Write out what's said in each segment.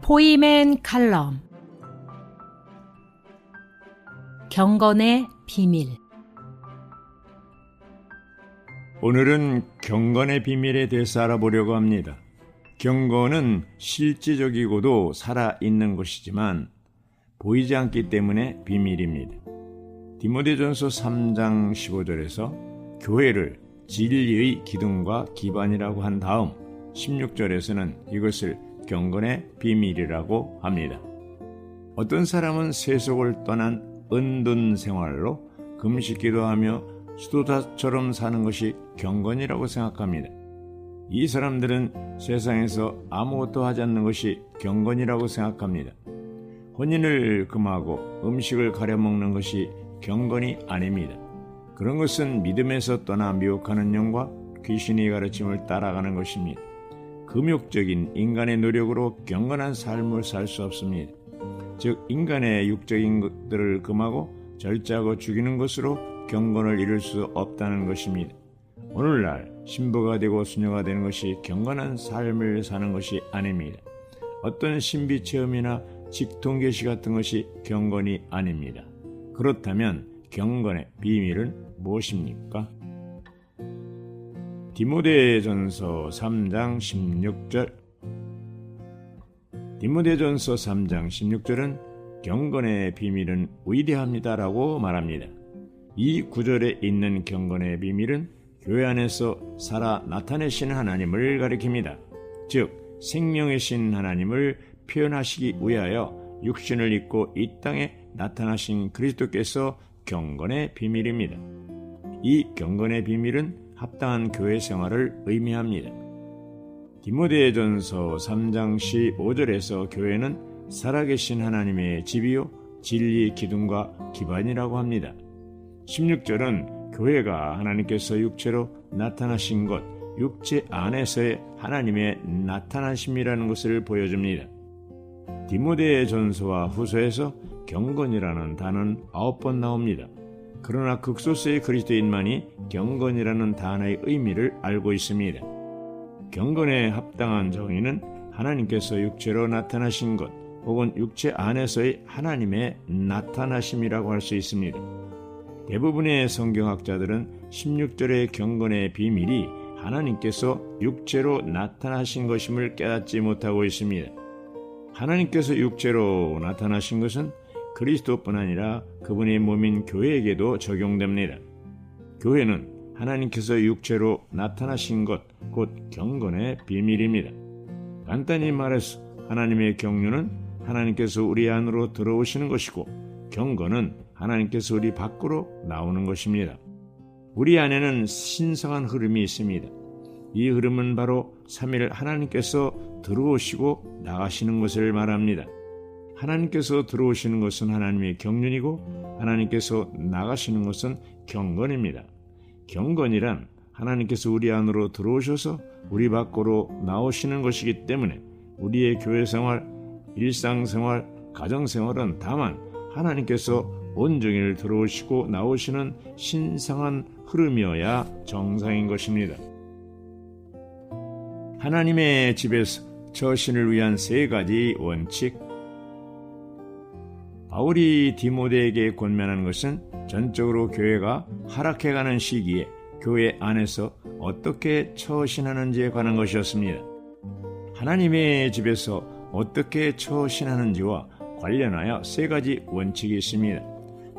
포이맨 칼럼 경건의 비밀. 오늘은 경건의 비밀에 대해서 알아보려고 합니다. 경건은 실질적이고도 살아있는 것이지만 보이지 않기 때문에 비밀입니다. 디모데전서 3장 15절에서 교회를 진리의 기둥과 기반이라고 한 다음 16절에서는 이것을 경건의 비밀이라고 합니다. 어떤 사람은 세속을 떠난 은둔 생활로 금식기도하며 수도자처럼 사는 것이 경건이라고 생각합니다. 이 사람들은 세상에서 아무것도 하지 않는 것이 경건이라고 생각합니다. 혼인을 금하고 음식을 가려 먹는 것이 경건이 아닙니다. 그런 것은 믿음에서 떠나 미혹하는 영과 귀신의 가르침을 따라가는 것입니다. 금욕적인 인간의 노력으로 경건한 삶을 살 수 없습니다. 즉 인간의 육적인 것들을 금하고 절제하고 죽이는 것으로 경건을 이룰 수 없다는 것입니다. 오늘날 신부가 되고 수녀가 되는 것이 경건한 삶을 사는 것이 아닙니다. 어떤 신비 체험이나 직통계시 같은 것이 경건이 아닙니다. 그렇다면 경건의 비밀은 무엇입니까? 디모데전서 3장 16절. 디모데전서 3장 16절은 경건의 비밀은 위대합니다라고 말합니다. 이 구절에 있는 경건의 비밀은 교회 안에서 살아 나타내신 하나님을 가리킵니다. 즉 생명이신 하나님을 표현하시기 위하여 육신을 입고 이 땅에 나타나신 그리스도께서 경건의 비밀입니다. 이 경건의 비밀은 합당한 교회 생활을 의미합니다. 디모데전서 3장 15절에서 교회는 살아계신 하나님의 집이요 진리의 기둥과 기반이라고 합니다. 16절은 교회가 하나님께서 육체로 나타나신 것, 육체 안에서의 하나님의 나타나심이라는 것을 보여줍니다. 디모데전서와 후서에서 경건이라는 단어는 9번 나옵니다. 그러나 극소수의 그리스도인만이 경건이라는 단어의 의미를 알고 있습니다. 경건에 합당한 정의는 하나님께서 육체로 나타나신 것 혹은 육체 안에서의 하나님의 나타나심이라고 할 수 있습니다. 대부분의 성경학자들은 16절의 경건의 비밀이 하나님께서 육체로 나타나신 것임을 깨닫지 못하고 있습니다. 하나님께서 육체로 나타나신 것은 그리스도뿐 아니라 그분의 몸인 교회에게도 적용됩니다. 교회는 하나님께서 육체로 나타나신 것, 곧 경건의 비밀입니다. 간단히 말해서 하나님의 경륜은 하나님께서 우리 안으로 들어오시는 것이고 경건은 하나님께서 우리 밖으로 나오는 것입니다. 우리 안에는 신성한 흐름이 있습니다. 이 흐름은 바로 삼위일 하나님께서 들어오시고 나가시는 것을 말합니다. 하나님께서 들어오시는 것은 하나님의 경륜이고 하나님께서 나가시는 것은 경건입니다. 경건이란 하나님께서 우리 안으로 들어오셔서 우리 밖으로 나오시는 것이기 때문에 우리의 교회생활, 일상생활, 가정생활은 다만 하나님께서 온종일 들어오시고 나오시는 신성한 흐름이어야 정상인 것입니다. 하나님의 집에서 처신을 위한 3가지 원칙. 바울이 디모데에게 권면하는 것은 전적으로 교회가 하락해가는 시기에 교회 안에서 어떻게 처신하는지에 관한 것이었습니다. 하나님의 집에서 어떻게 처신하는지와 관련하여 3가지 원칙이 있습니다.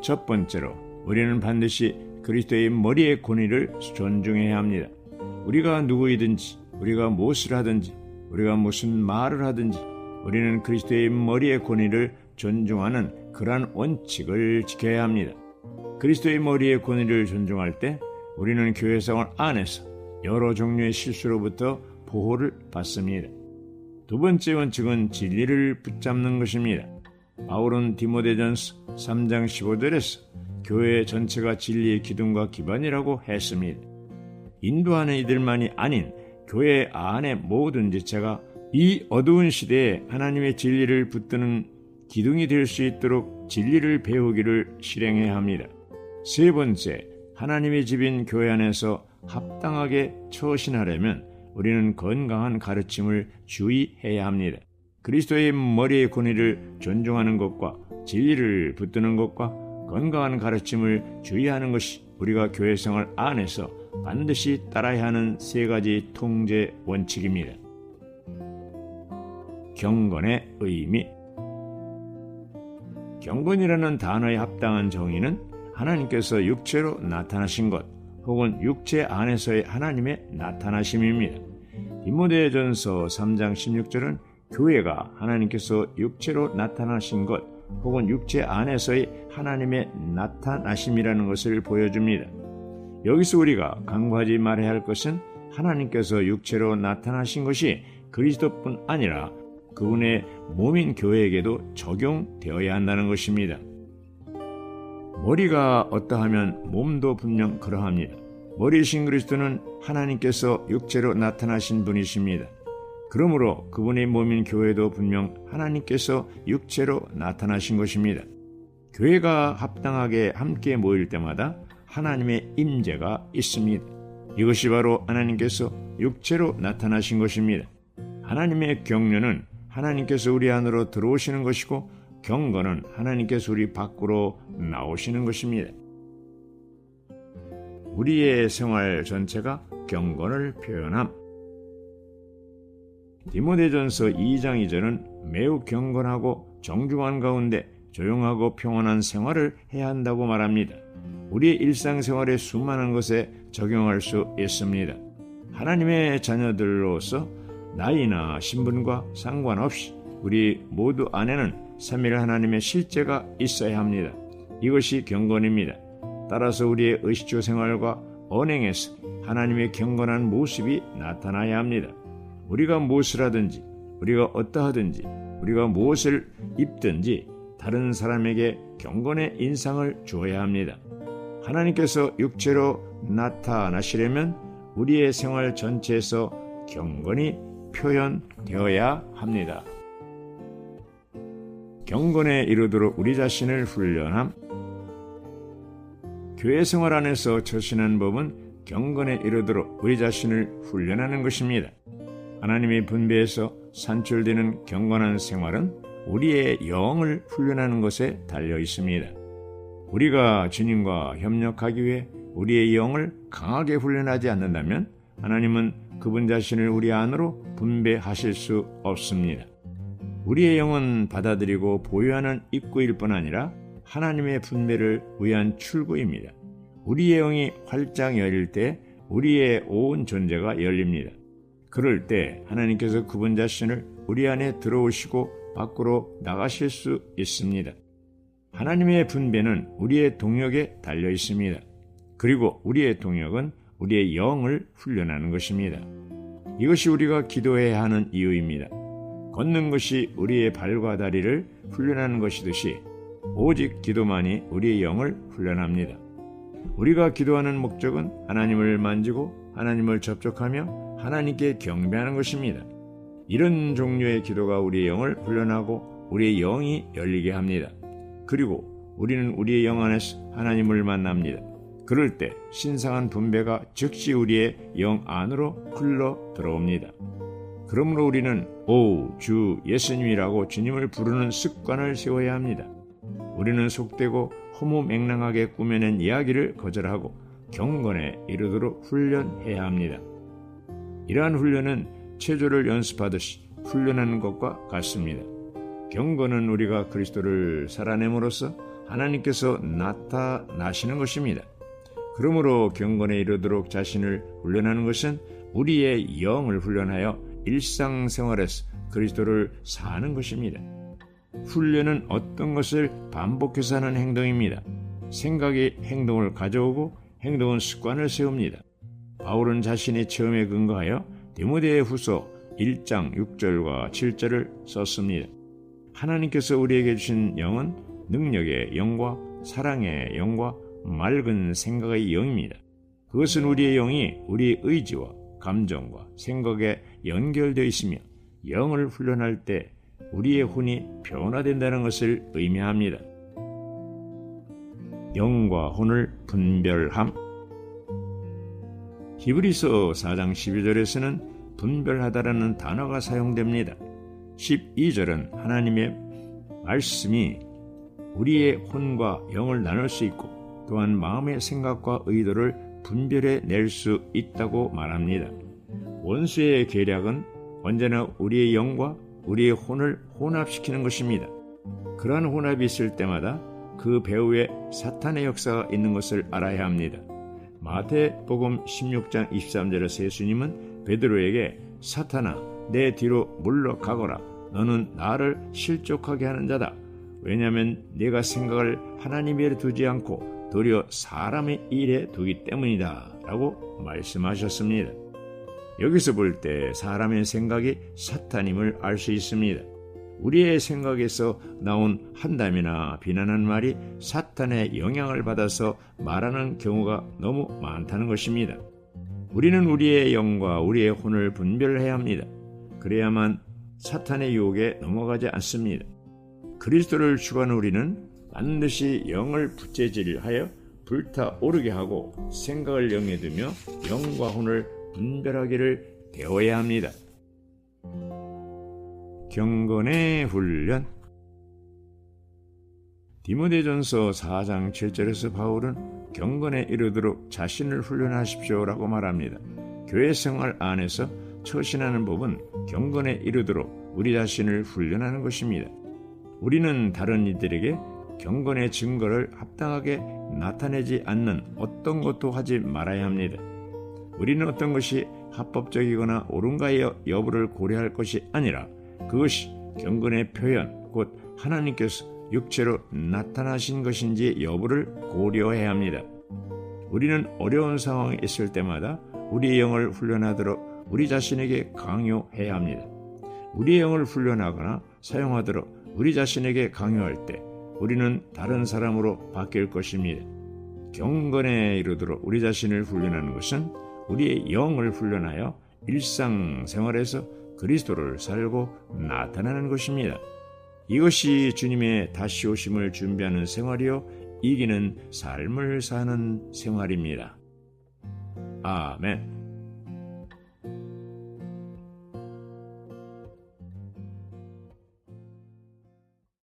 첫 번째로 우리는 반드시 그리스도의 머리의 권위를 존중해야 합니다. 우리가 누구이든지 우리가 무엇을 하든지 우리가 무슨 말을 하든지 우리는 그리스도의 머리의 권위를 존중하는 그러한 원칙을 지켜야 합니다. 그리스도의 머리의 권위를 존중할 때 우리는 교회생활 안에서 여러 종류의 실수로부터 보호를 받습니다. 두 번째 원칙은 진리를 붙잡는 것입니다. 바울은 디모데전서 3장 15절에서 교회 전체가 진리의 기둥과 기반이라고 했습니다. 인도하는 이들만이 아닌 교회 안의 모든 지체가 이 어두운 시대에 하나님의 진리를 붙드는 기둥이 될 수 있도록 진리를 배우기를 실행해야 합니다. 세 번째, 하나님의 집인 교회 안에서 합당하게 처신하려면 우리는 건강한 가르침을 주의해야 합니다. 그리스도의 머리의 권위를 존중하는 것과 진리를 붙드는 것과 건강한 가르침을 주의하는 것이 우리가 교회 생활 안에서 반드시 따라야 하는 세 가지 통제 원칙입니다. 경건의 의미. 경건이라는 단어의 합당한 정의는 하나님께서 육체로 나타나신 것 혹은 육체 안에서의 하나님의 나타나심입니다. 디모데전서 3장 16절은 교회가 하나님께서 육체로 나타나신 것 혹은 육체 안에서의 하나님의 나타나심이라는 것을 보여줍니다. 여기서 우리가 간과하지 말아야 할 것은 하나님께서 육체로 나타나신 것이 그리스도뿐 아니라 그분의 몸인 교회에게도 적용되어야 한다는 것입니다. 머리가 어떠하면 몸도 분명 그러합니다. 머리이신 그리스도는 하나님께서 육체로 나타나신 분이십니다. 그러므로 그분의 몸인 교회도 분명 하나님께서 육체로 나타나신 것입니다. 교회가 합당하게 함께 모일 때마다 하나님의 임재가 있습니다. 이것이 바로 하나님께서 육체로 나타나신 것입니다. 하나님의 경륜은 하나님께서 우리 안으로 들어오시는 것이고 경건은 하나님께서 우리 밖으로 나오시는 것입니다. 우리의 생활 전체가 경건을 표현함. 디모데전서 2장 2절은 매우 경건하고 정중한 가운데 조용하고 평온한 생활을 해야 한다고 말합니다. 우리의 일상생활의 수많은 것에 적용할 수 있습니다. 하나님의 자녀들로서 나이나 신분과 상관없이 우리 모두 안에는 삼위일 하나님의 실제가 있어야 합니다. 이것이 경건입니다. 따라서 우리의 의식주 생활과 언행에서 하나님의 경건한 모습이 나타나야 합니다. 우리가 무엇을 하든지, 우리가 어떠하든지, 우리가 무엇을 입든지 다른 사람에게 경건의 인상을 주어야 합니다. 하나님께서 육체로 나타나시려면 우리의 생활 전체에서 경건이 표현되어야 합니다. 경건에 이르도록 우리 자신을 훈련함. 교회 생활 안에서 처신한 법은 경건에 이르도록 우리 자신을 훈련하는 것입니다. 하나님의 분배에서 산출되는 경건한 생활은 우리의 영을 훈련하는 것에 달려 있습니다. 우리가 주님과 협력하기 위해 우리의 영을 강하게 훈련하지 않는다면 하나님은 그분 자신을 우리 안으로 분배하실 수 없습니다. 우리의 영은 받아들이고 보유하는 입구일 뿐 아니라 하나님의 분배를 위한 출구입니다. 우리의 영이 활짝 열릴 때 우리의 온 존재가 열립니다. 그럴 때 하나님께서 그분 자신을 우리 안에 들어오시고 밖으로 나가실 수 있습니다. 하나님의 분배는 우리의 동력에 달려 있습니다. 그리고 우리의 동력은 우리의 영을 훈련하는 것입니다. 이것이 우리가 기도해야 하는 이유입니다. 걷는 것이 우리의 발과 다리를 훈련하는 것이듯이 오직 기도만이 우리의 영을 훈련합니다. 우리가 기도하는 목적은 하나님을 만지고 하나님을 접촉하며 하나님께 경배하는 것입니다. 이런 종류의 기도가 우리의 영을 훈련하고 우리의 영이 열리게 합니다. 그리고 우리는 우리의 영 안에서 하나님을 만납니다. 그럴 때 신성한 분배가 즉시 우리의 영 안으로 흘러 들어옵니다. 그러므로 우리는 오, 주 예수님이라고 주님을 부르는 습관을 세워야 합니다. 우리는 속되고 허무맹랑하게 꾸며낸 이야기를 거절하고 경건에 이르도록 훈련해야 합니다. 이러한 훈련은 체조를 연습하듯이 훈련하는 것과 같습니다. 경건은 우리가 그리스도를 살아냄으로써 하나님께서 나타나시는 것입니다. 그러므로 경건에 이르도록 자신을 훈련하는 것은 우리의 영을 훈련하여 일상생활에서 그리스도를 사는 것입니다. 훈련은 어떤 것을 반복해서 하는 행동입니다. 생각이 행동을 가져오고 행동은 습관을 세웁니다. 바울은 자신의 체험에 근거하여 디모데 후서 1장 6절과 7절을 썼습니다. 하나님께서 우리에게 주신 영은 능력의 영과 사랑의 영과 맑은 생각의 영입니다. 그것은 우리의 영이 우리의 의지와 감정과 생각에 연결되어 있으며 영을 훈련할 때 우리의 혼이 변화된다는 것을 의미합니다. 영과 혼을 분별함. 히브리서 4장 12절에서는 분별하다라는 단어가 사용됩니다. 12절은 하나님의 말씀이 우리의 혼과 영을 나눌 수 있고 또한 마음의 생각과 의도를 분별해 낼 수 있다고 말합니다. 원수의 계략은 언제나 우리의 영과 우리의 혼을 혼합시키는 것입니다. 그러한 혼합이 있을 때마다 그 배후에 사탄의 역사가 있는 것을 알아야 합니다. 마태복음 16장 23절에서 예수님은 베드로에게 사탄아 내 뒤로 물러가거라. 너는 나를 실족하게 하는 자다. 왜냐하면 네가 생각을 하나님의 두지 않고 도리어 사람의 일에 두기 때문이다 라고 말씀하셨습니다. 여기서 볼 때 사람의 생각이 사탄임을 알 수 있습니다. 우리의 생각에서 나온 한담이나 비난한 말이 사탄의 영향을 받아서 말하는 경우가 너무 많다는 것입니다. 우리는 우리의 영과 우리의 혼을 분별해야 합니다. 그래야만 사탄의 유혹에 넘어가지 않습니다. 그리스도를 추구하는 우리는 반드시 영을 부채질하여 불타오르게 하고 생각을 영에 두며 영과 혼을 분별하기를 배워야 합니다. 경건의 훈련. 디모데전서 4장 7절에서 바울은 경건에 이르도록 자신을 훈련하십시오라고 말합니다. 교회 생활 안에서 처신하는 법은 경건에 이르도록 우리 자신을 훈련하는 것입니다. 우리는 다른 이들에게 경건의 증거를 합당하게 나타내지 않는 어떤 것도 하지 말아야 합니다. 우리는 어떤 것이 합법적이거나 옳은가의 여부를 고려할 것이 아니라 그것이 경건의 표현, 곧 하나님께서 육체로 나타나신 것인지 여부를 고려해야 합니다. 우리는 어려운 상황에 있을 때마다 우리의 영을 훈련하도록 우리 자신에게 강요해야 합니다. 우리의 영을 훈련하거나 사용하도록 우리 자신에게 강요할 때 우리는 다른 사람으로 바뀔 것입니다. 경건에 이르도록 우리 자신을 훈련하는 것은 우리의 영을 훈련하여 일상생활에서 그리스도를 살고 나타나는 것입니다. 이것이 주님의 다시 오심을 준비하는 생활이요 이기는 삶을 사는 생활입니다. 아멘.